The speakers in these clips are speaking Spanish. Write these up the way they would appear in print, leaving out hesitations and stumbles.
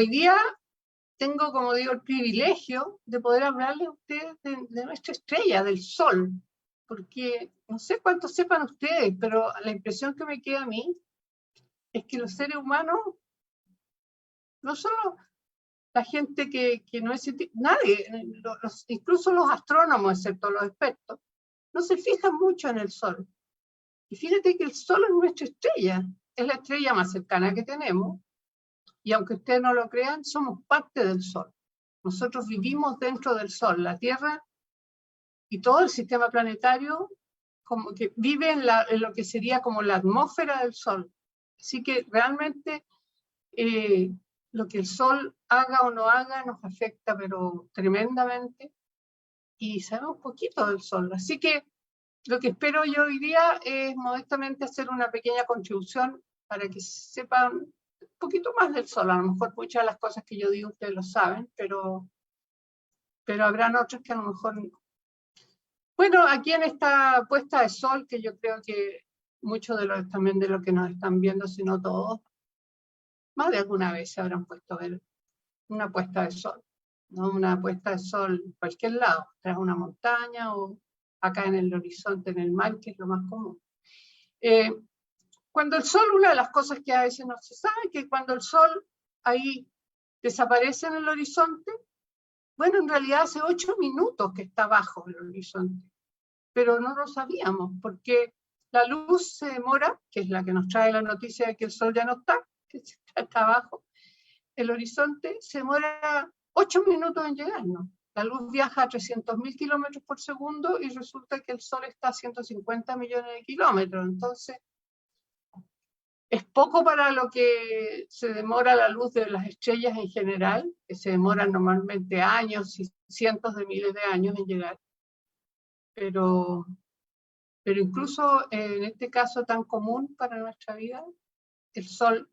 Hoy día tengo, como digo, el privilegio de poder hablarles a ustedes de nuestra estrella, del Sol, porque no sé cuánto sepan ustedes, pero la impresión que me queda a mí es que los seres humanos, no solo la gente que no es científica, nadie, incluso los astrónomos, excepto los expertos, no se fijan mucho en el Sol. Y fíjate que el Sol es nuestra estrella, es la estrella más cercana que tenemos, y aunque ustedes no lo crean, somos parte del Sol. Nosotros vivimos dentro del Sol, la Tierra y todo el sistema planetario como que vive en lo que sería como la atmósfera del Sol. Así que realmente lo que el Sol haga o no haga nos afecta, pero tremendamente, y sabemos poquito del Sol. Así que lo que espero yo hoy día es modestamente hacer una pequeña contribución para que sepan un poquito más del Sol. A lo mejor muchas de las cosas que yo digo ustedes lo saben, pero habrán otras que a lo mejor no. Bueno, aquí en esta puesta de sol, que yo creo que muchos también de los que nos están viendo, si no todos, más de alguna vez se habrán puesto a ver una puesta de sol, ¿no? Una puesta de sol en cualquier lado, tras una montaña o acá en el horizonte, en el mar, que es lo más común. Cuando el sol, una de las cosas que a veces no se sabe, es que cuando el sol ahí desaparece en el horizonte, bueno, en realidad hace 8 minutos que está bajo el horizonte, pero no lo sabíamos, porque la luz se demora, que es la que nos trae la noticia de que el sol ya no está, que está abajo, el horizonte se demora 8 minutos en llegarnos. La luz viaja a 300.000 kilómetros por segundo y resulta que el sol está a 150 millones de kilómetros, entonces es poco para lo que se demora la luz de las estrellas en general, que se demoran normalmente años y cientos de miles de años en llegar. Pero incluso en este caso tan común para nuestra vida, el sol,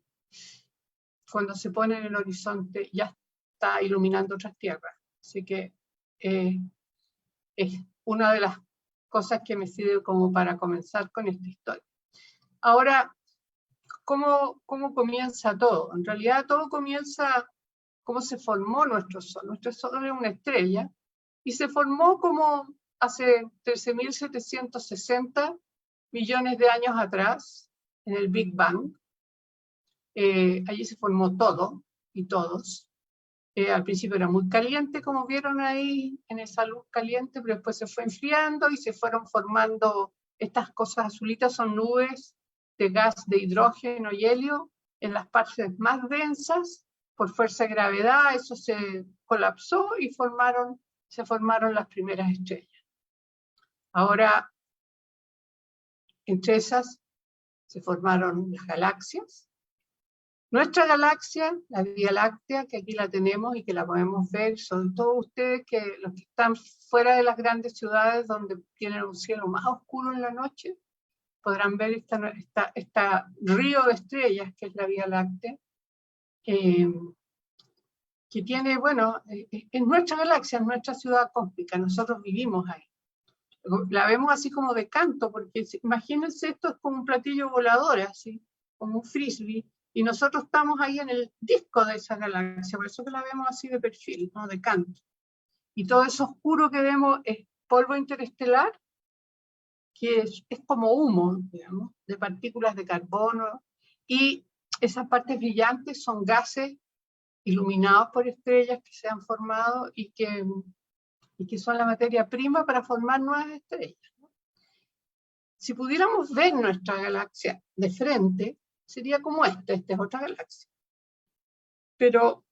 cuando se pone en el horizonte, ya está iluminando otras tierras. Así que es una de las cosas que me sirve como para comenzar con esta historia. Ahora, ¿cómo comienza todo? En realidad todo comienza cómo se formó nuestro Sol. Nuestro Sol es una estrella y se formó como hace 13.760 millones de años atrás, en el Big Bang. Allí se formó todo y todos. Al principio era muy caliente, como vieron ahí, en esa luz caliente, pero después se fue enfriando y se fueron formando estas cosas azulitas, son nubes de gas de hidrógeno y helio en las partes más densas. Por fuerza de gravedad, eso se colapsó y se formaron las primeras estrellas. Ahora, entre esas, se formaron las galaxias. Nuestra galaxia, la Vía Láctea, que aquí la tenemos y que la podemos ver, son todos ustedes los que están fuera de las grandes ciudades donde tienen un cielo más oscuro en la noche, podrán ver esta río de estrellas que es la Vía Láctea, que tiene, bueno, es nuestra galaxia, es nuestra ciudad cósmica, nosotros vivimos ahí. La vemos así como de canto, porque imagínense, esto es como un platillo volador, así, como un frisbee, y nosotros estamos ahí en el disco de esa galaxia, por eso que la vemos así de perfil, ¿no? De canto. Y todo eso oscuro que vemos es polvo interestelar, que es como humo, digamos, de partículas de carbono, y esas partes brillantes son gases iluminados por estrellas que se han formado y que son la materia prima para formar nuevas estrellas. Si pudiéramos ver nuestra galaxia de frente, sería como esta es otra galaxia. Pero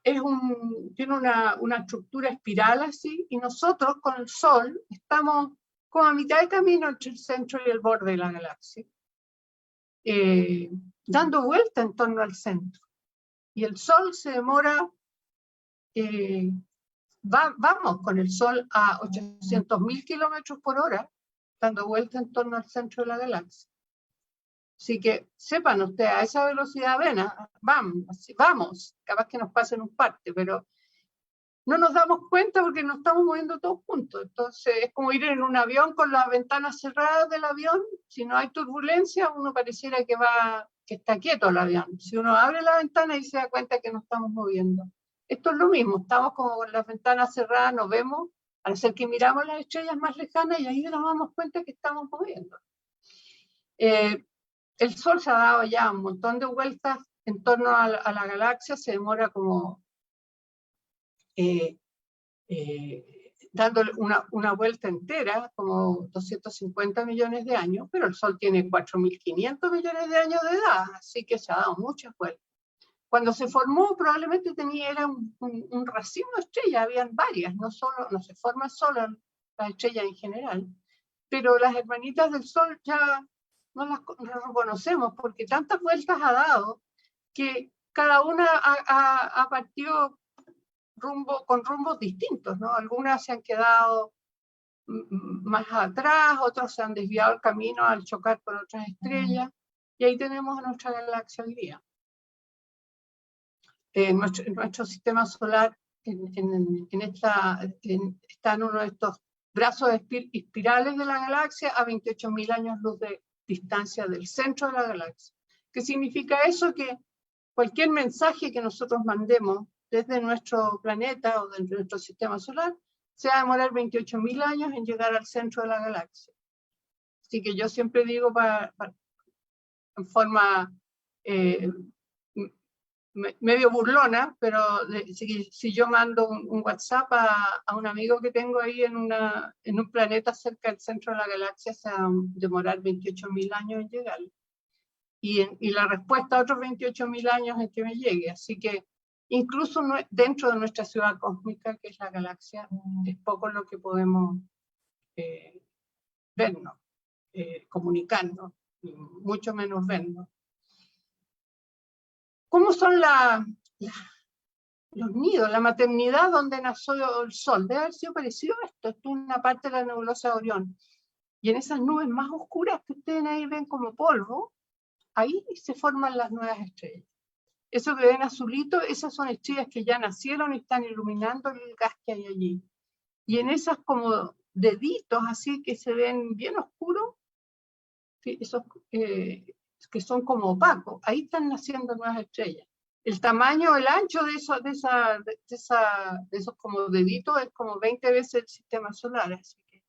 tiene una estructura espiral así, y nosotros con el Sol estamos como a mitad de camino entre el centro y el borde de la galaxia, dando vuelta en torno al centro. Y el Sol se demora, vamos con el Sol a 800.000 kilómetros por hora, dando vuelta en torno al centro de la galaxia. Así que sepan ustedes, a esa velocidad vamos, capaz que nos pasen un parte, pero no nos damos cuenta porque nos estamos moviendo todos juntos. Entonces es como ir en un avión con las ventanas cerradas del avión, si no hay turbulencia, uno pareciera que va que está quieto el avión. Si uno abre la ventana y se da cuenta que nos estamos moviendo. Esto es lo mismo, estamos como con las ventanas cerradas, nos vemos, al ser que miramos las estrellas más lejanas y ahí nos damos cuenta que estamos moviendo. El Sol se ha dado ya un montón de vueltas en torno a la galaxia, se demora como dándole una vuelta entera, como 250 millones de años, pero el Sol tiene 4.500 millones de años de edad, así que se ha dado muchas vueltas. Cuando se formó probablemente era un racimo de estrellas, habían varias, no se forman solo las estrellas en general, pero las hermanitas del Sol ya no las reconocemos porque tantas vueltas ha dado que cada una ha partido con rumbos distintos, ¿no? Algunas se han quedado más atrás, otros se han desviado el camino al chocar con otras estrellas, y ahí tenemos a nuestra galaxia hoy día. Nuestro sistema solar está en uno de estos brazos espirales de la galaxia a 28.000 años luz de distancia del centro de la galaxia. ¿Qué significa eso? Que cualquier mensaje que nosotros mandemos desde nuestro planeta o desde nuestro sistema solar se va a demorar 28.000 años en llegar al centro de la galaxia. Así que yo siempre digo en forma medio burlona, pero si yo mando un WhatsApp a un amigo que tengo ahí en un planeta cerca del centro de la galaxia, se va a demorar 28.000 años en llegar. Y la respuesta a otros 28.000 años es que me llegue. Así que incluso dentro de nuestra ciudad cósmica, que es la galaxia, es poco lo que podemos vernos, comunicarnos, mucho menos vernos. ¿Cómo son los nidos, la maternidad donde nació el Sol? Debe haber sido parecido a esto. Esto es una parte de la nebulosa de Orión. Y en esas nubes más oscuras que ustedes ahí ven como polvo, ahí se forman las nuevas estrellas. Eso que ven azulito, esas son estrellas que ya nacieron y están iluminando el gas que hay allí. Y en esas como deditos así que se ven bien oscuros, esos que son como opacos, ahí están naciendo nuevas estrellas. El tamaño, el ancho de esos como deditos es como 20 veces el sistema solar. Así que,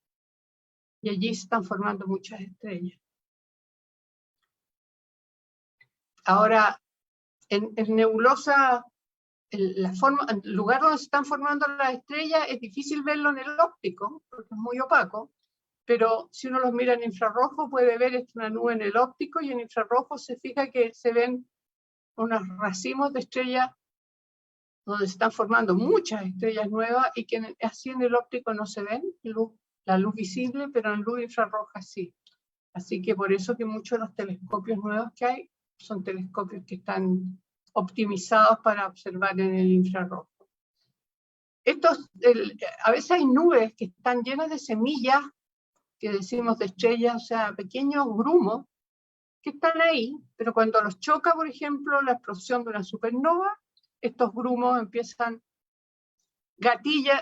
y allí se están formando muchas estrellas. Ahora, en nebulosa, el lugar donde se están formando las estrellas es difícil verlo en el óptico, porque es muy opaco, pero si uno los mira en infrarrojo puede ver una nube en el óptico, y en infrarrojo se fija que se ven unos racimos de estrellas donde se están formando muchas estrellas nuevas y que así en el óptico no se ven la luz visible, pero en luz infrarroja sí. Así que por eso que muchos de los telescopios nuevos que hay son telescopios que están optimizados para observar en el infrarrojo. A veces hay nubes que están llenas de semillas, que decimos de estrellas, o sea, pequeños grumos, que están ahí, pero cuando los choca, por ejemplo, la explosión de una supernova, estos grumos empiezan,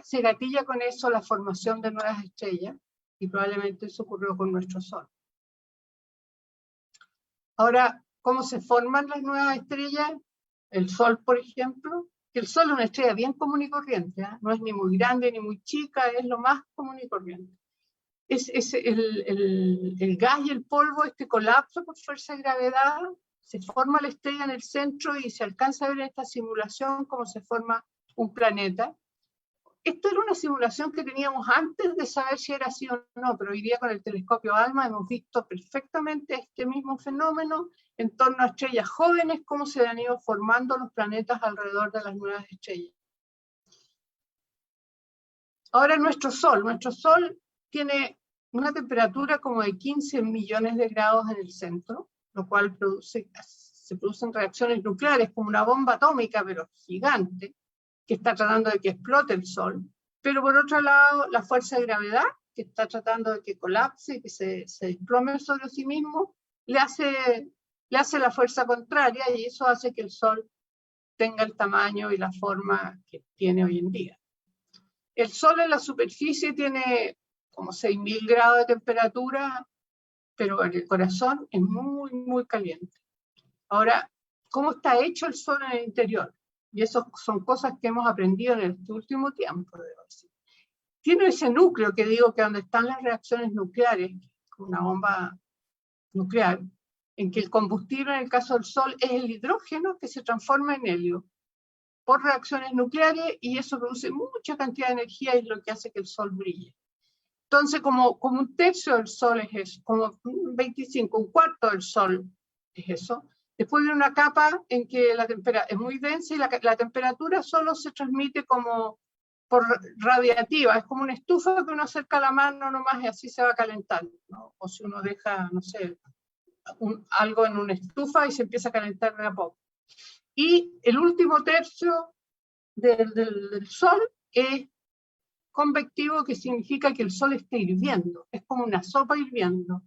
se gatilla con eso la formación de nuevas estrellas, y probablemente eso ocurrió con nuestro Sol. Ahora, ¿cómo se forman las nuevas estrellas? El Sol, por ejemplo, que el Sol es una estrella bien común y corriente, ¿eh? No es ni muy grande ni muy chica, es lo más común y corriente. Es el gas y el polvo, este colapso por fuerza de gravedad, se forma la estrella en el centro y se alcanza a ver en esta simulación cómo se forma un planeta. Esto era una simulación que teníamos antes de saber si era así o no, pero hoy día con el telescopio ALMA hemos visto perfectamente este mismo fenómeno en torno a estrellas jóvenes, cómo se han ido formando los planetas alrededor de las nuevas estrellas. Ahora nuestro Sol tiene una temperatura como de 15 millones de grados en el centro, lo cual se producen reacciones nucleares como una bomba atómica, pero gigante, que está tratando de que explote el Sol. Pero por otro lado, la fuerza de gravedad, que está tratando de que colapse, que se desplome sobre sí mismo, le hace la fuerza contraria, y eso hace que el Sol tenga el tamaño y la forma que tiene hoy en día. El Sol en la superficie tiene como 6.000 grados de temperatura, pero en el corazón es muy, muy caliente. Ahora, ¿cómo está hecho el Sol en el interior? Y eso son cosas que hemos aprendido en este último tiempo, debo decir. Tiene ese núcleo que digo que donde están las reacciones nucleares, una bomba nuclear, en que el combustible en el caso del Sol es el hidrógeno que se transforma en helio por reacciones nucleares, y eso produce mucha cantidad de energía y es lo que hace que el Sol brille. Entonces, como un tercio del Sol es eso, como un 25, un cuarto del Sol es eso. Después viene una capa en que la temperatura es muy densa y la temperatura solo se transmite como por radiativa, es como una estufa que uno acerca la mano nomás y así se va calentando, ¿no? O si uno deja, no sé, algo en una estufa y se empieza a calentar de a poco. Y el último tercio del Sol es convectivo, que significa que el Sol está hirviendo, es como una sopa hirviendo.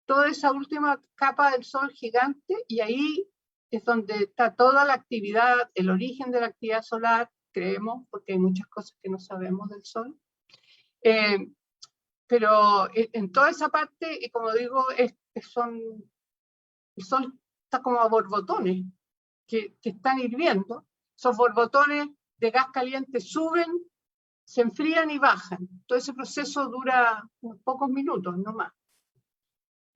Toda esa última capa del Sol gigante, y ahí es donde está toda la actividad, el origen de la actividad solar, creemos, porque hay muchas cosas que no sabemos del Sol. Pero en toda esa parte, como digo, el Sol está como a borbotones que están hirviendo. Esos borbotones de gas caliente suben, se enfrían y bajan. Todo ese proceso dura unos pocos minutos, no más.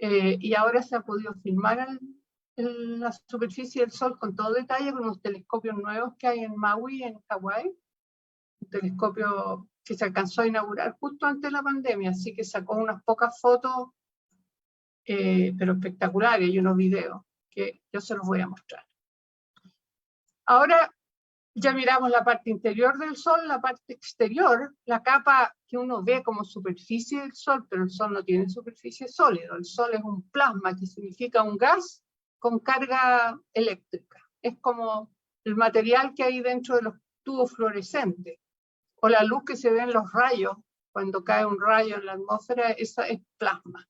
Y ahora se ha podido filmar la superficie del Sol con todo detalle, con unos telescopios nuevos que hay en Maui, en Hawái. Un telescopio que se alcanzó a inaugurar justo antes de la pandemia, así que sacó unas pocas fotos, pero espectaculares, y unos videos que yo se los voy a mostrar. Ahora ya miramos la parte interior del Sol, la parte exterior, la capa que uno ve como superficie del Sol, pero el Sol no tiene superficie sólida. El Sol es un plasma, que significa un gas con carga eléctrica. Es como el material que hay dentro de los tubos fluorescentes, o la luz que se ve en los rayos, cuando cae un rayo en la atmósfera, esa es plasma.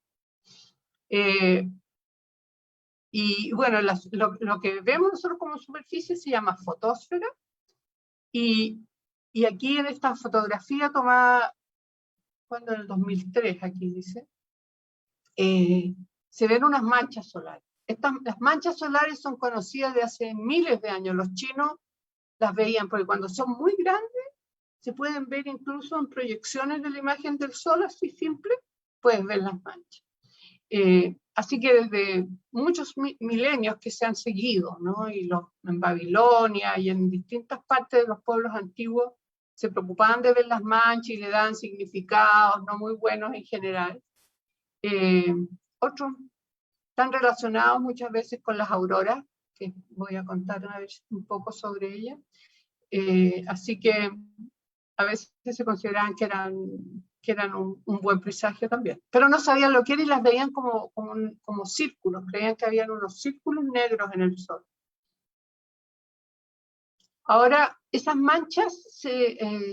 Y bueno, lo que vemos nosotros como superficie se llama fotosfera, y aquí en esta fotografía tomada, cuando en el 2003, aquí dice, se ven unas manchas solares. Las manchas solares son conocidas de hace miles de años. Los chinos las veían, porque cuando son muy grandes, se pueden ver incluso en proyecciones de la imagen del Sol, así simple, puedes ver las manchas. Así que desde muchos milenios que se han seguido, ¿no? Y en Babilonia y en distintas partes de los pueblos antiguos se preocupaban de ver las manchas y le dan significados no muy buenos en general. Otros están relacionados muchas veces con las auroras, que voy a contar un poco sobre ellas. Así que a veces se consideraban que eran un buen presagio también. Pero no sabían lo que era y las veían como círculos, creían que habían unos círculos negros en el Sol. Ahora, esas manchas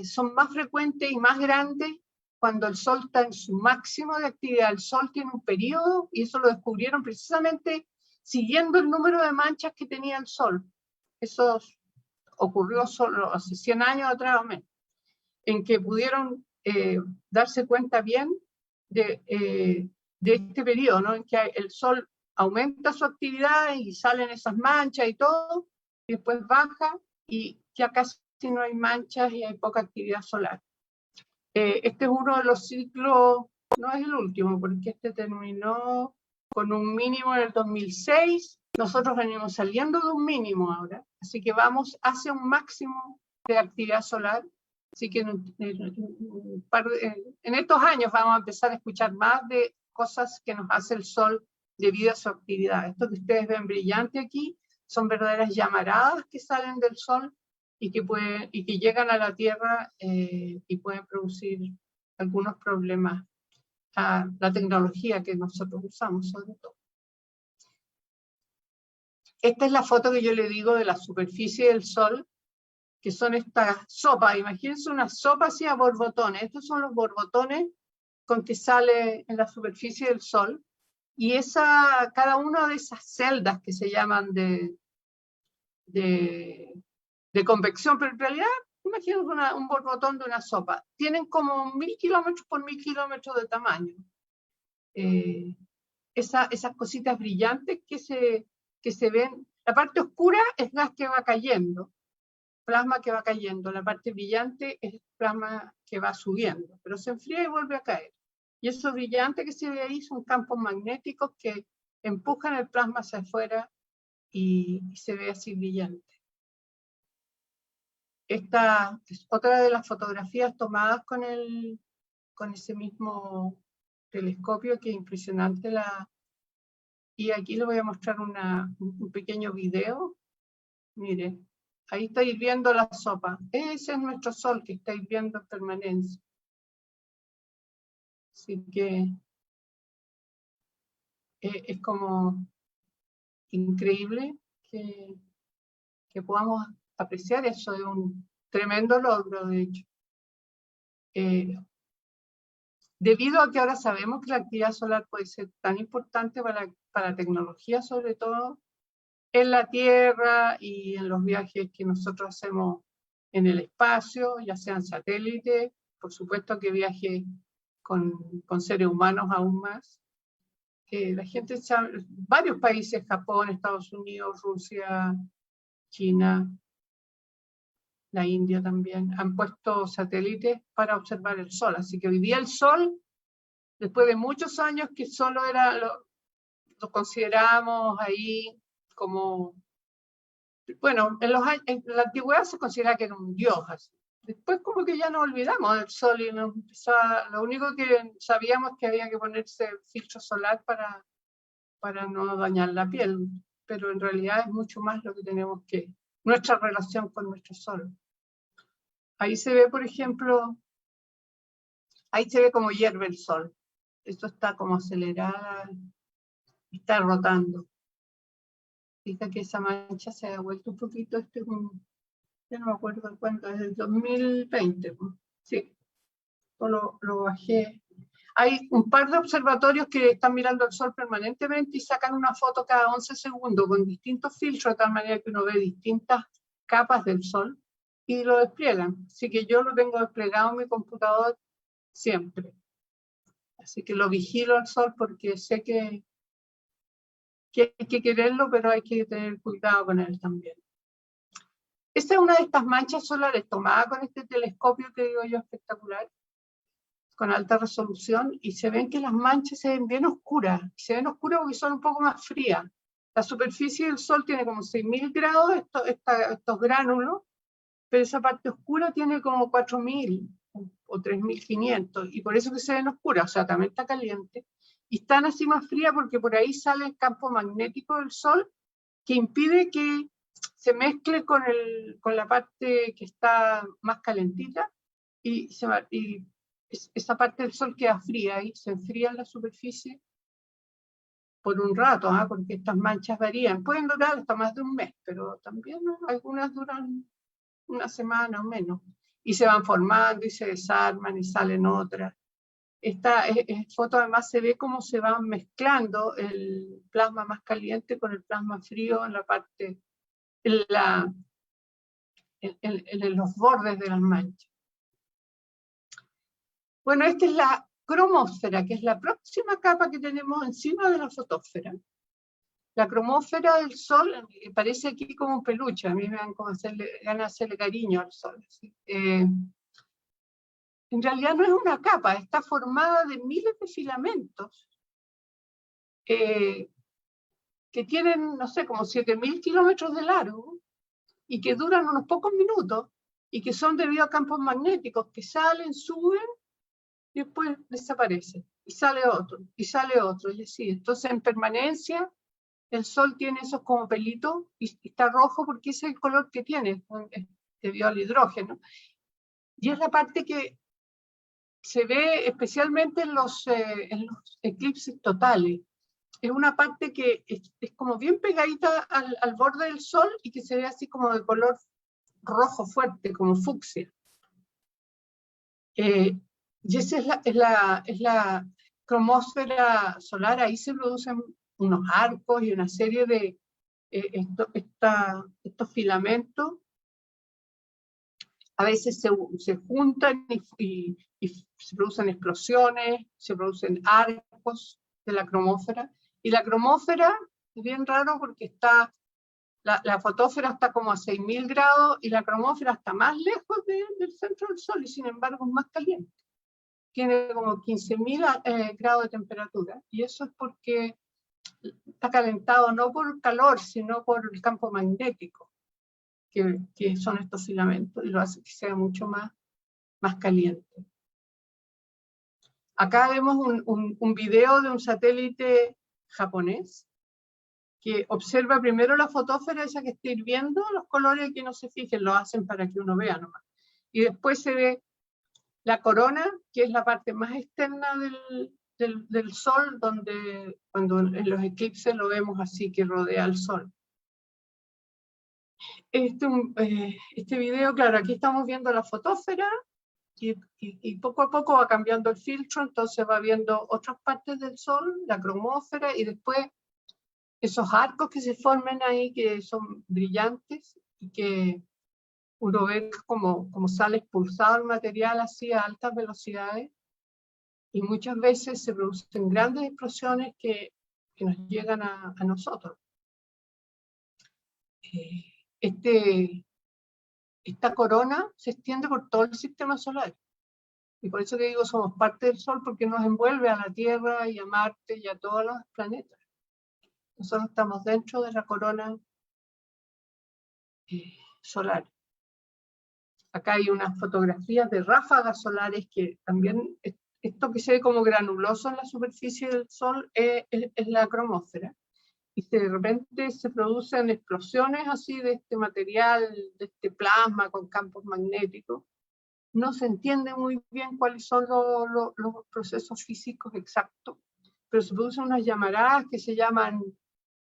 son más frecuentes y más grandes cuando el Sol está en su máximo de actividad. El Sol tiene un periodo, y eso lo descubrieron precisamente siguiendo el número de manchas que tenía el Sol. Eso ocurrió solo hace 100 años atrás o menos, en que pudieron darse cuenta bien de este periodo, ¿no? En que el Sol aumenta su actividad y salen esas manchas y todo, y después baja y ya casi no hay manchas y hay poca actividad solar. Este es uno de los ciclos, no es el último, porque este terminó con un mínimo en el 2006, nosotros venimos saliendo de un mínimo ahora, así que vamos hacia un máximo de actividad solar. Así que en estos años vamos a empezar a escuchar más de cosas que nos hace el Sol debido a su actividad. Esto que ustedes ven brillante aquí son verdaderas llamaradas que salen del Sol y que llegan a la Tierra y pueden producir algunos problemas a la tecnología que nosotros usamos, sobre todo. Esta es la foto que yo le digo de la superficie del Sol, que son estas sopas. Imagínense una sopa así a borbotones. Estos son los borbotones con que sale en la superficie del Sol. Y cada una de esas celdas que se llaman de convección, pero en realidad, imagínense un borbotón de una sopa. Tienen como 1000 kilómetros por 1000 kilómetros de tamaño. Esas cositas brillantes que que se ven, la parte oscura es gas que va cayendo, plasma que va cayendo, la parte brillante es plasma que va subiendo, pero se enfría y vuelve a caer. Y eso brillante que se ve ahí son campos magnéticos que empujan el plasma hacia afuera y se ve así brillante. Esta es otra de las fotografías tomadas con ese mismo telescopio, que es impresionante. Y aquí les voy a mostrar un pequeño video. Mire, ahí estáis viendo la sopa. Ese es nuestro Sol que estáis viendo en permanencia. Así que es como increíble que podamos apreciar eso. Es un tremendo logro, de hecho. Debido a que ahora sabemos que la actividad solar puede ser tan importante para la tecnología, sobre todo en la Tierra y en los viajes que nosotros hacemos en el espacio, ya sean satélites, por supuesto que viajes con seres humanos aún más. La gente sabe, varios países, Japón, Estados Unidos, Rusia, China, la India también, han puesto satélites para observar el Sol. Así que hoy día el Sol, después de muchos años que solo era, lo considerábamos ahí como, bueno, en la antigüedad se consideraba que era un dios. Así. Después como que ya nos olvidamos del Sol y lo único que sabíamos es que había que ponerse filtro solar para no dañar la piel, pero en realidad es mucho más lo que tenemos que, nuestra relación con nuestro Sol. Ahí se ve, por ejemplo, ahí se ve como hierve el Sol. Esto está como acelerada, está rotando. Fíjate que esa mancha se ha vuelto un poquito, ya no me acuerdo cuánto, es del 2020. Sí, lo bajé. Hay un par de observatorios que están mirando el Sol permanentemente y sacan una foto cada 11 segundos con distintos filtros, de tal manera que uno ve distintas capas del Sol y lo despliegan. Así que yo lo tengo desplegado en mi computador siempre. Así que lo vigilo al Sol porque sé que hay que quererlo, pero hay que tener cuidado con él también. Esta es una de estas manchas solares tomada con este telescopio que digo yo espectacular, con alta resolución, y se ven que las manchas se ven bien oscuras. Se ven oscuras porque son un poco más frías. La superficie del Sol tiene como 6.000 grados, estos gránulos, pero esa parte oscura tiene como 4.000 o 3.500, y por eso que se ven oscuras, o sea, también está caliente. Y están así más frías porque por ahí sale el campo magnético del Sol, que impide que se mezcle con la parte que está más calentita, y esa parte del Sol queda fría y se enfría en la superficie por un rato, porque estas manchas varían. Pueden durar hasta más de un mes, pero también algunas duran una semana o menos. Y se van formando y se desarman y salen otras. Esta foto además se ve cómo se van mezclando el plasma más caliente con el plasma frío en la parte, en los bordes de las manchas. Bueno, esta es la cromósfera, que es la próxima capa que tenemos encima de la fotósfera. La cromósfera del Sol parece aquí como un peluche, a mí me dan como ganas de hacerle cariño al Sol. En realidad no es una capa, está formada de miles de filamentos que tienen, no sé, como 7.000 kilómetros de largo y que duran unos pocos minutos y que son debido a campos magnéticos que salen, suben y después desaparecen. Y sale otro, y así. Entonces, en permanencia, el Sol tiene esos como pelitos y está rojo porque ese es el color que tiene, debido al hidrógeno. Y es la parte que se ve especialmente en los eclipses totales. Es una parte que es como bien pegadita al borde del Sol y que se ve así como de color rojo fuerte, como fucsia. Y esa es la cromósfera solar. Ahí se producen unos arcos y una serie de estos filamentos. A veces se juntan y se producen explosiones, se producen arcos de la cromósfera. Y la cromósfera Es bien raro porque está, la fotósfera está como a 6.000 grados y la cromósfera está más lejos del centro del Sol y sin embargo es más caliente. Tiene como 15.000 grados de temperatura y eso es porque está calentado no por calor, sino por el campo magnético, que son estos filamentos y lo hace que sea mucho más caliente. Acá vemos un video de un satélite japonés que observa primero la fotósfera, esa que está hirviendo, los colores que no se fijen, lo hacen para que uno vea nomás. Y después se ve la corona, que es la parte más externa del Sol, donde cuando en los eclipses lo vemos así, que rodea al Sol. Este video, claro, aquí estamos viendo la fotósfera, y poco a poco va cambiando el filtro, entonces va viendo otras partes del Sol, la cromósfera, y después esos arcos que se forman ahí, que son brillantes, y que uno ve como sale expulsado el material así a altas velocidades, y muchas veces se producen grandes explosiones que nos llegan a nosotros. Esta corona se extiende por todo el sistema solar. Y por eso que digo, somos parte del Sol, porque nos envuelve a la Tierra y a Marte y a todos los planetas. Nosotros estamos dentro de la corona solar. Acá hay unas fotografías de ráfagas solares que también, esto que se ve como granuloso en la superficie del Sol es la cromósfera. Y de repente se producen explosiones así de este material, de este plasma con campos magnéticos. No se entiende muy bien cuáles son los procesos físicos exactos, pero se producen unas llamaradas que se llaman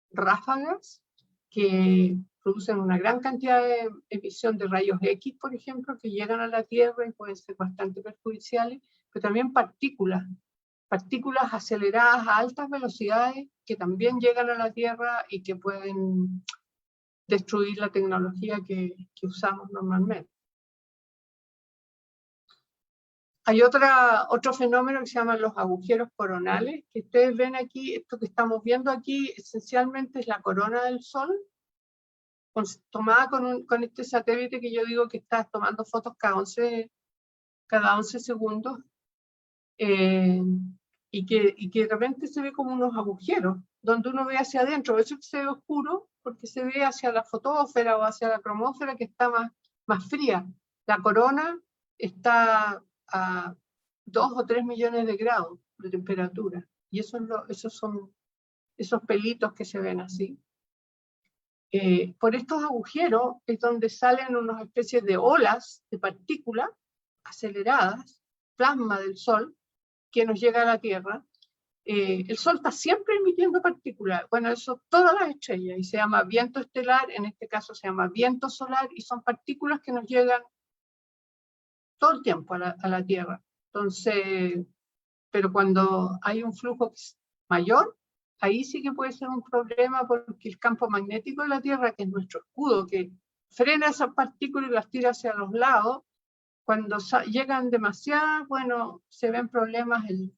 ráfagas, que producen una gran cantidad de emisión de rayos X, por ejemplo, que llegan a la Tierra y pueden ser bastante perjudiciales, pero también partículas aceleradas a altas velocidades que también llegan a la Tierra y que pueden destruir la tecnología que usamos normalmente. Hay otro fenómeno que se llaman los agujeros coronales, que ustedes ven aquí, esto que estamos viendo aquí, esencialmente es la corona del Sol, tomada con este satélite que yo digo que está tomando fotos cada 11 segundos, y que de repente se ve como unos agujeros, donde uno ve hacia adentro. Eso que se ve oscuro, porque se ve hacia la fotósfera o hacia la cromósfera, que está más fría. La corona está a 2 o 3 millones de grados de temperatura, y esos son esos pelitos que se ven así. Por estos agujeros es donde salen unas especies de olas de partículas aceleradas, plasma del Sol, que nos llega a la Tierra. El Sol está siempre emitiendo partículas, bueno, eso todas las estrellas, y se llama viento estelar, en este caso se llama viento solar, y son partículas que nos llegan todo el tiempo a la Tierra. Entonces, pero cuando hay un flujo mayor, ahí sí que puede ser un problema, porque el campo magnético de la Tierra, que es nuestro escudo, que frena esas partículas y las tira hacia los lados, cuando llegan demasiadas, bueno, se ven problemas en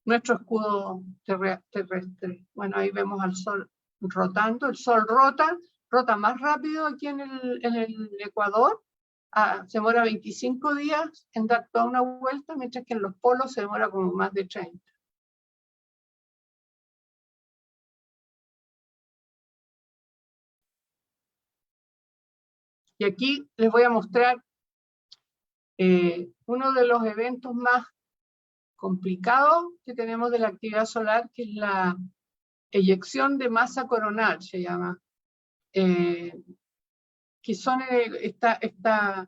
nuestro escudo terrestre. Bueno, ahí vemos al Sol rotando. El Sol rota más rápido aquí en el Ecuador. Se demora 25 días en dar toda una vuelta, mientras que en los polos se demora como más de 30. Y aquí les voy a mostrar uno de los eventos más complicados que tenemos de la actividad solar, que es la eyección de masa coronal, se llama, que son esta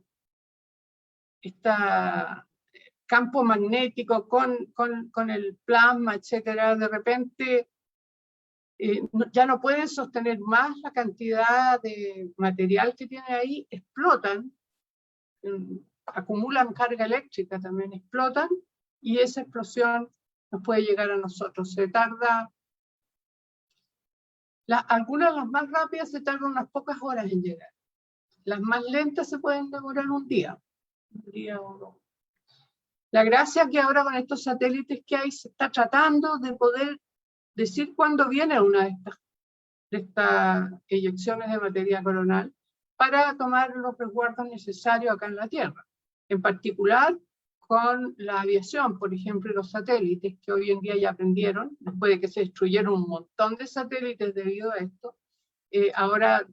campo magnético con el plasma, etcétera. De repente ya no pueden sostener más la cantidad de material que tiene ahí, explotan, acumulan carga eléctrica, también explotan, y esa explosión nos puede llegar a nosotros. Se tarda, algunas de las más rápidas se tardan unas pocas horas en llegar. Las más lentas se pueden demorar un día o dos. La gracia es que ahora con estos satélites que hay se está tratando de poder decir cuándo viene una de estas de estas eyecciones de materia coronal para tomar los resguardos necesarios acá en la Tierra. En particular con la aviación, por ejemplo, los satélites, que hoy en día ya aprendieron, después de que se destruyeron un montón de satélites debido a esto, ahora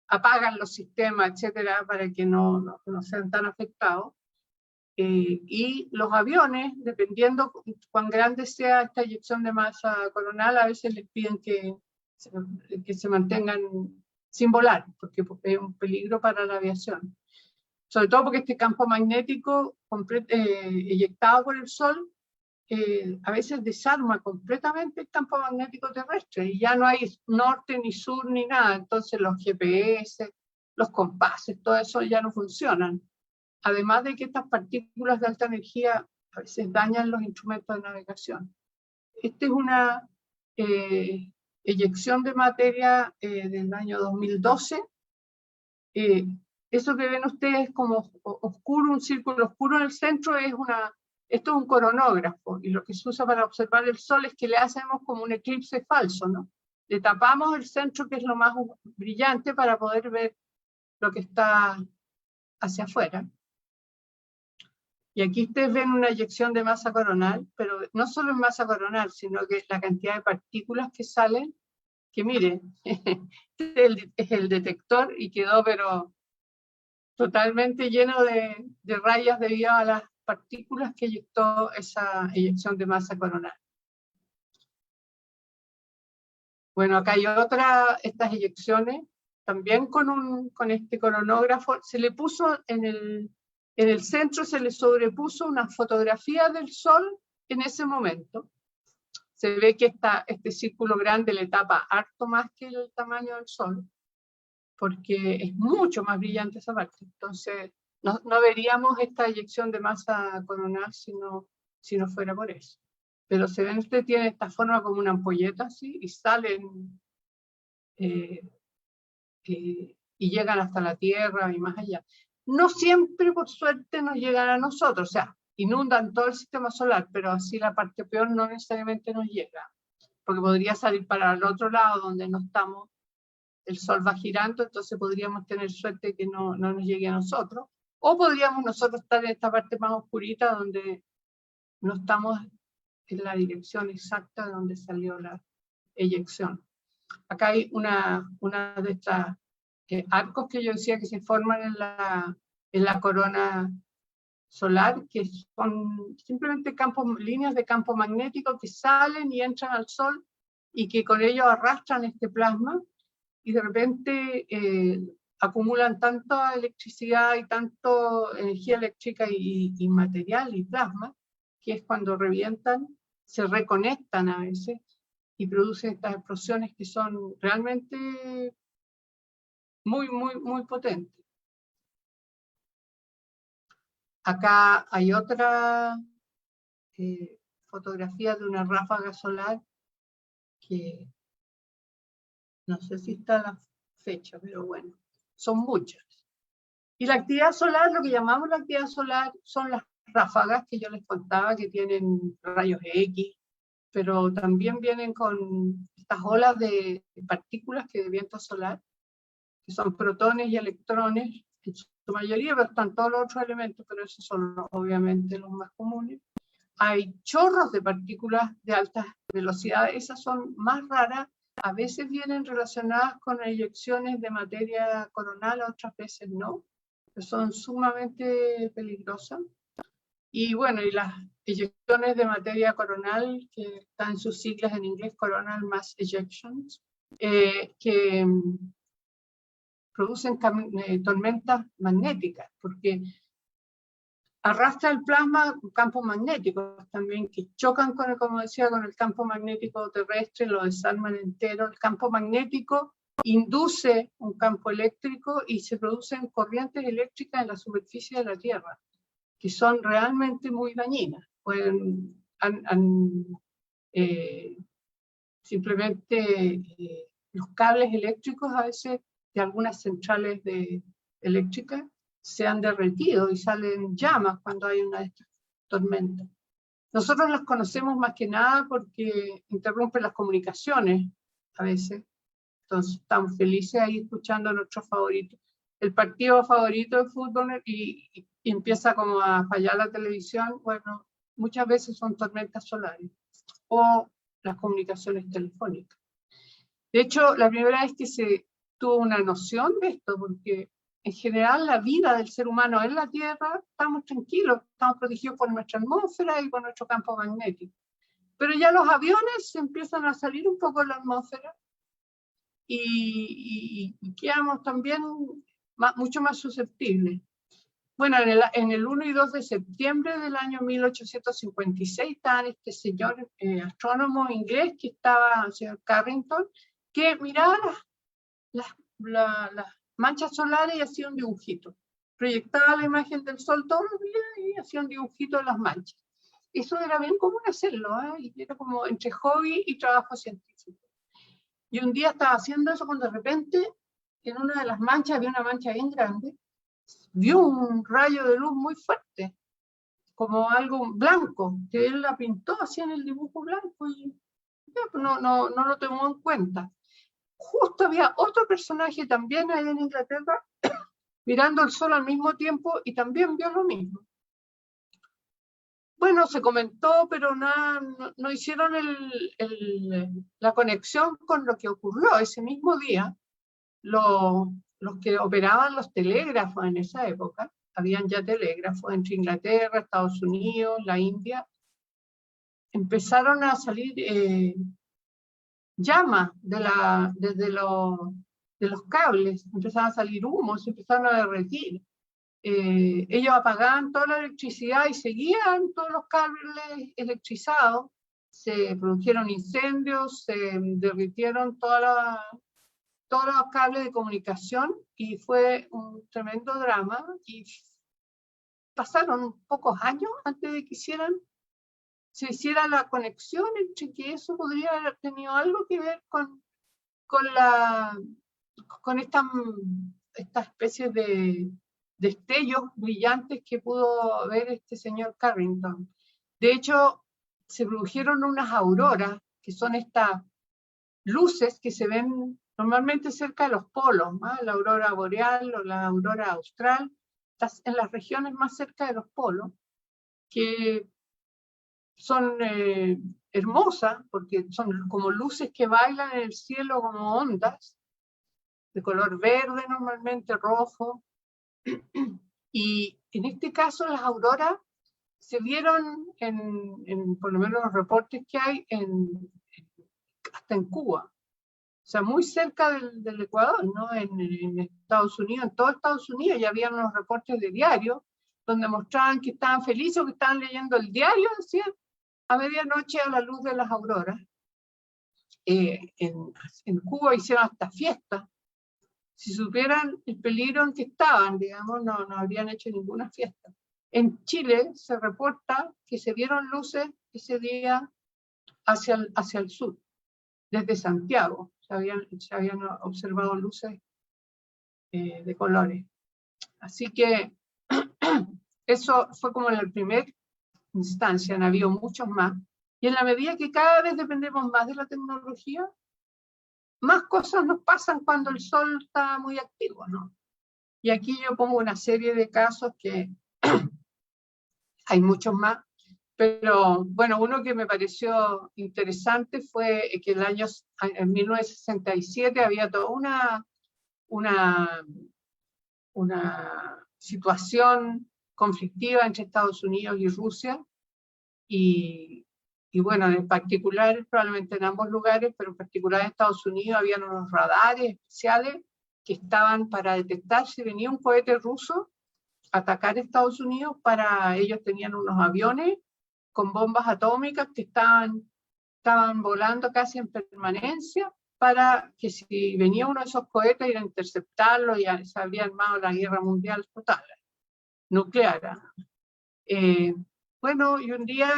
apagan los sistemas, etcétera, para que no sean tan afectados. Y los aviones, dependiendo cuán grande sea esta eyección de masa coronal, a veces les piden que se mantengan sin volar, porque es un peligro para la aviación. Sobre todo porque este campo magnético eyectado por el Sol a veces desarma completamente el campo magnético terrestre y ya no hay norte ni sur ni nada, entonces los GPS, los compases, todo eso ya no funcionan. Además de que estas partículas de alta energía a veces dañan los instrumentos de navegación. Esta es una eyección de materia del año 2012. Eso que ven ustedes como oscuro, un círculo oscuro en el centro, esto es un coronógrafo, y lo que se usa para observar el Sol es que le hacemos como un eclipse falso, ¿no? Le tapamos el centro, que es lo más brillante, para poder ver lo que está hacia afuera. Y aquí ustedes ven una eyección de masa coronal, pero no solo en masa coronal, sino que la cantidad de partículas que salen, que miren, es el detector y quedó pero totalmente lleno de rayas debido a las partículas que eyectó esa eyección de masa coronal. Bueno, acá hay estas eyecciones, también con este coronógrafo, se le puso en el centro, se le sobrepuso una fotografía del Sol en ese momento. Se ve que este círculo grande le tapa harto más que el tamaño del Sol, porque es mucho más brillante esa parte. Entonces, no veríamos esta eyección de masa coronal si no fuera por eso. Pero se ven, usted tiene esta forma como una ampolleta así, y salen y llegan hasta la Tierra y más allá. No siempre, por suerte, nos llegan a nosotros, o sea, inundan todo el sistema solar, pero así la parte peor no necesariamente nos llega, porque podría salir para el otro lado donde no estamos, el Sol va girando, entonces podríamos tener suerte que no nos llegue a nosotros, o podríamos nosotros estar en esta parte más oscurita donde no estamos en la dirección exacta de donde salió la eyección. Acá hay una de estas arcos que yo decía que se forman en la corona solar, que son simplemente líneas de campo magnético que salen y entran al Sol y que con ello arrastran este plasma y de repente acumulan tanta electricidad y tanto energía eléctrica y material y plasma, que es cuando revientan, se reconectan a veces y producen estas explosiones que son realmente muy, muy, muy potentes. Acá hay otra fotografía de una ráfaga solar que no sé si está la fecha, pero bueno, son muchas. Y la actividad solar, lo que llamamos la actividad solar, son las ráfagas que yo les contaba, que tienen rayos X, pero también vienen con estas olas de partículas de viento solar, que son protones y electrones, en su mayoría, pero están todos los otros elementos, pero esos son obviamente los más comunes. Hay chorros de partículas de altas velocidades, esas son más raras, a veces vienen relacionadas con eyecciones de materia coronal, otras veces no, que son sumamente peligrosas. Y bueno, y las eyecciones de materia coronal, que están en sus siglas en inglés, Coronal Mass Ejections, que producen tormentas magnéticas, porque arrastra el plasma campos magnéticos también, que chocan como decía, con el campo magnético terrestre, lo desarman entero. El campo magnético induce un campo eléctrico y se producen corrientes eléctricas en la superficie de la Tierra, que son realmente muy dañinas. Simplemente los cables eléctricos a veces de algunas centrales eléctricas se han derretido y salen llamas cuando hay una de estas tormentas. Nosotros las conocemos más que nada porque interrumpen las comunicaciones a veces. Entonces estamos felices ahí escuchando a nuestros favoritos. El partido favorito de fútbol y empieza como a fallar la televisión, bueno, muchas veces son tormentas solares o las comunicaciones telefónicas. De hecho, la primera vez que se tuvo una noción de esto, porque en general la vida del ser humano en la Tierra, estamos tranquilos, estamos protegidos por nuestra atmósfera y por nuestro campo magnético. Pero ya los aviones empiezan a salir un poco de la atmósfera y quedamos también mucho más susceptibles. Bueno, en el 1 y 2 de septiembre del año 1856 estaba este señor astrónomo inglés que estaba, el señor Carrington, que miraba las manchas solares y hacía un dibujito. Proyectaba la imagen del sol todos los días y hacía un dibujito de las manchas. Eso era bien común hacerlo, y era como entre hobby y trabajo científico. Y un día estaba haciendo eso cuando de repente en una de las manchas había una mancha bien grande, vio un rayo de luz muy fuerte, como algo blanco, que él la pintó así en el dibujo blanco y no lo tomó en cuenta. Justo había otro personaje también ahí en Inglaterra mirando el sol al mismo tiempo y también vio lo mismo. Bueno, se comentó, pero no hicieron la conexión con lo que ocurrió ese mismo día. Los que operaban los telégrafos en esa época, habían ya telégrafos entre Inglaterra, Estados Unidos, la India, empezaron a salir llamas desde los cables, empezaron a salir humos, se empezaron a derretir. Ellos apagaban toda la electricidad y seguían todos los cables electrizados, se produjeron incendios, se derritieron todos los cables de comunicación y fue un tremendo drama y pasaron pocos años antes de que se hiciera la conexión entre que eso podría haber tenido algo que ver con esta especie de destellos brillantes que pudo ver este señor Carrington. De hecho, se produjeron unas auroras, que son estas luces que se ven normalmente cerca de los polos, ¿no? La aurora boreal o la aurora austral, en las regiones más cerca de los polos, que son hermosas, porque son como luces que bailan en el cielo como ondas, de color verde normalmente, rojo. Y en este caso las auroras se vieron por lo menos los reportes que hay, hasta en Cuba. O sea, muy cerca del Ecuador, ¿no? En Estados Unidos, en todo Estados Unidos ya había unos reportes de diario donde mostraban que estaban felices o que estaban leyendo el diario, decían, a medianoche a la luz de las auroras. En Cuba hicieron hasta fiestas. Si supieran el peligro en que estaban, digamos, no habrían hecho ninguna fiesta. En Chile se reporta que se vieron luces ese día hacia el sur, desde Santiago. Se habían observado luces de colores. Así que eso fue como la primera instancia, han habido muchos más. Y en la medida que cada vez dependemos más de la tecnología, más cosas nos pasan cuando el sol está muy activo, ¿no? Y aquí yo pongo una serie de casos que hay muchos más, pero bueno, uno que me pareció interesante fue que en 1967 había toda una situación conflictiva entre Estados Unidos y Rusia, y bueno, en particular, probablemente en ambos lugares, pero en particular en Estados Unidos habían unos radares especiales que estaban para detectar si venía un cohete ruso a atacar Estados Unidos. Para ellos tenían unos aviones con bombas atómicas que estaban volando casi en permanencia, para que si venía uno de esos cohetes ir a interceptarlo, y se habría armado la guerra mundial total, nuclear. Bueno, y un día,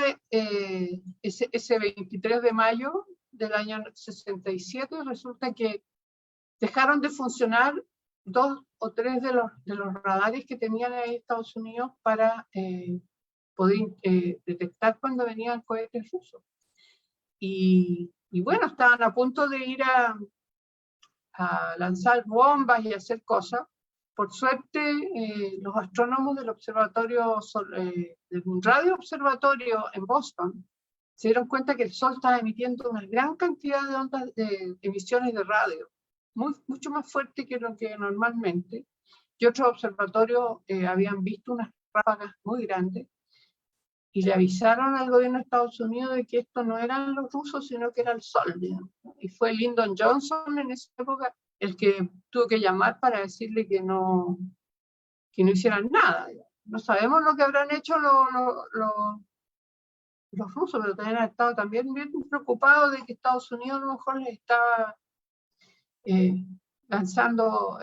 ese 23 de mayo del año 67, resulta que dejaron de funcionar 2 o 3 de los radares que tenían en Estados Unidos para poder detectar cuando venían cohetes rusos. Y Y bueno, estaban a punto de ir a lanzar bombas y hacer cosas. Por suerte, los astrónomos del observatorio, del radio observatorio en Boston, se dieron cuenta que el Sol estaba emitiendo una gran cantidad de ondas de emisiones de radio, mucho más fuerte que lo que normalmente. Y otros observatorios habían visto unas ráfagas muy grandes y le avisaron al gobierno de Estados Unidos de que esto no eran los rusos, sino que era el Sol, digamos. Y fue Lyndon Johnson en esa época el que tuvo que llamar para decirle que no hicieran nada. No sabemos lo que habrán hecho los rusos, pero también han estado también bien preocupados de que Estados Unidos a lo mejor les estaba lanzando,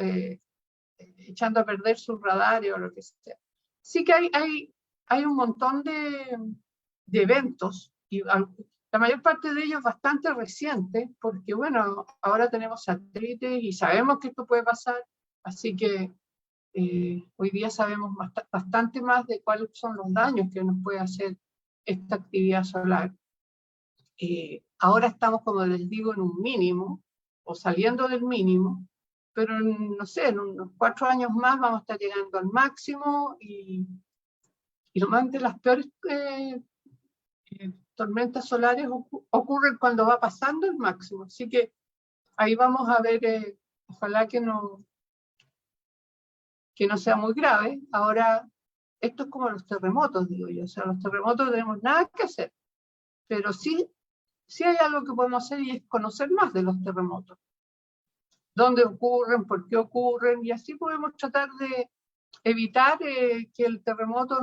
echando a perder sus radares o lo que sea. Sí que hay un montón de eventos, y la mayor parte de ellos bastante recientes, porque bueno, ahora tenemos satélites y sabemos que esto puede pasar, así que hoy día sabemos bastante más de cuáles son los daños que nos puede hacer esta actividad solar. Ahora estamos, como les digo, en un mínimo, o saliendo del mínimo, pero no sé, en unos 4 años más vamos a estar llegando al máximo, y normalmente las peores tormentas solares ocurren cuando va pasando el máximo, así que ahí vamos a ver, ojalá que no sea muy grave. Ahora, esto es como los terremotos, digo yo, o sea, los terremotos no tenemos nada que hacer, pero sí hay algo que podemos hacer, y es conocer más de los terremotos. Dónde ocurren, por qué ocurren, y así podemos tratar de evitar que el terremoto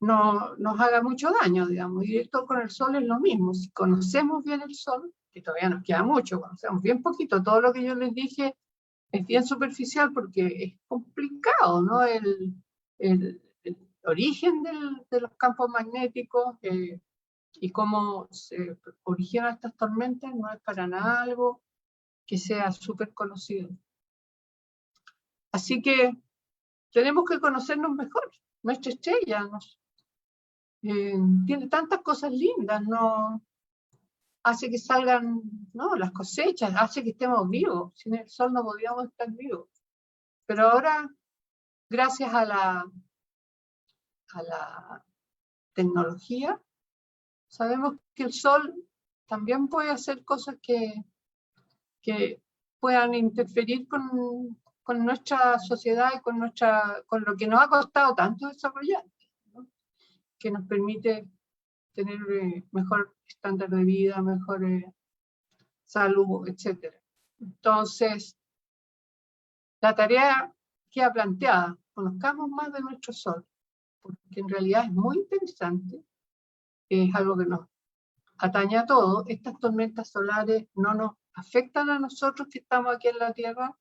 nos haga mucho daño, digamos. Y esto con el Sol es lo mismo. Si conocemos bien el Sol, que todavía nos queda mucho, conocemos bien poquito, todo lo que yo les dije es bien superficial porque es complicado, ¿no? El origen de los campos magnéticos y cómo se originan estas tormentas no es para nada algo que sea súper conocido. Así que tenemos que conocernos mejor. Nuestra estrella tiene tantas cosas lindas, ¿no? Hace que salgan, ¿no?, las cosechas, hace que estemos vivos. Sin el Sol no podríamos estar vivos. Pero ahora, gracias a la tecnología, sabemos que el Sol también puede hacer cosas que puedan interferir con nuestra sociedad y con lo que nos ha costado tanto desarrollar, ¿no? Que nos permite tener mejor estándar de vida, mejor salud, etc. Entonces, la tarea queda planteada: conozcamos más de nuestro Sol, porque en realidad es muy interesante, es algo que nos atañe a todos. Estas tormentas solares no nos afectan a nosotros que estamos aquí en la Tierra,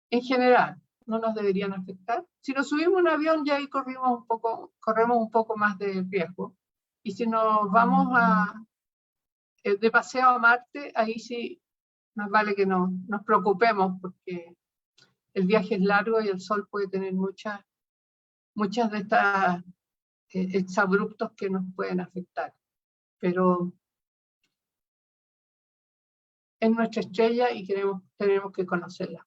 en general, no nos deberían afectar. Si nos subimos a un avión, ya ahí corremos un poco más de riesgo. Y si nos vamos de paseo a Marte, ahí sí más vale que nos preocupemos, porque el viaje es largo y el Sol puede tener muchas de estas exabruptos que nos pueden afectar. Pero es nuestra estrella y tenemos que conocerla.